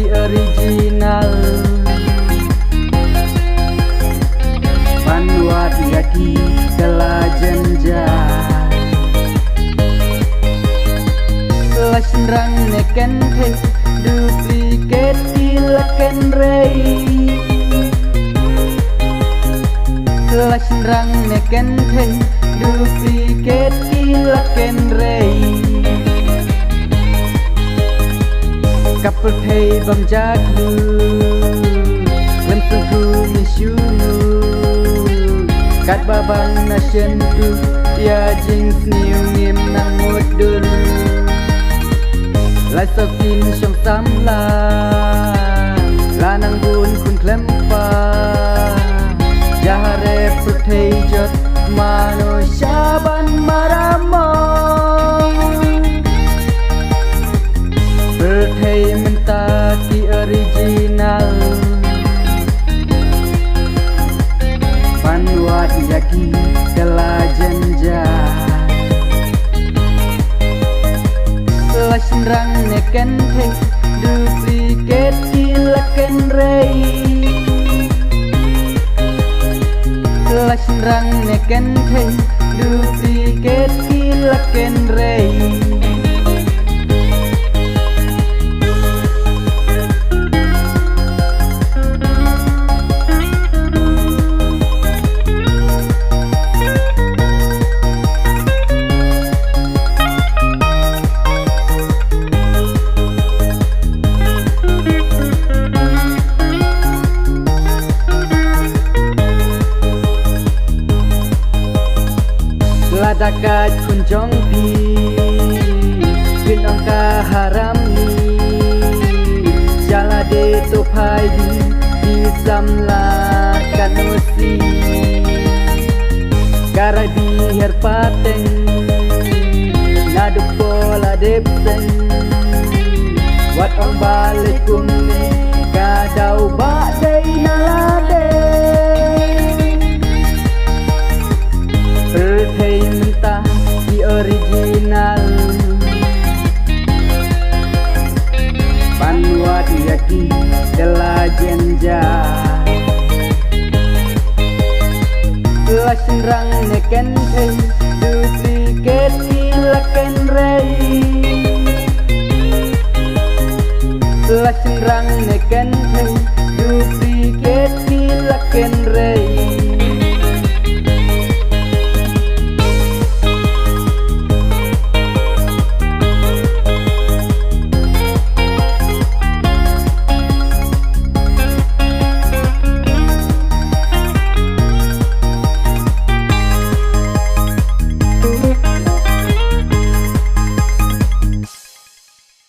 Original Panwat yaki telah jenja Lasrang neken te duplicate ilaken rei Lasrang neken te duplicate ilaken rei Kapal thay bam jaglu lem tu misunu kat babang nation tu ya jing sniu ngim nang modul lai sokin som samla lanang bun kun klempa jahare puthay jot manusia ban maramo Berhei mentaki original Panwat yaki telah jenja Lasrang neken te duplicate ilaken rei Lasrang neken te duplicate ilaken rei Ladakat kunjong pi Pinong haram ni Jala de topai di samla kanusi Kara di herpateng Naduk bola depseng Wat ong balik kumni Kadau badai nalade Berhei mentah di original Panwat yaki telah jenja Lasrang neken te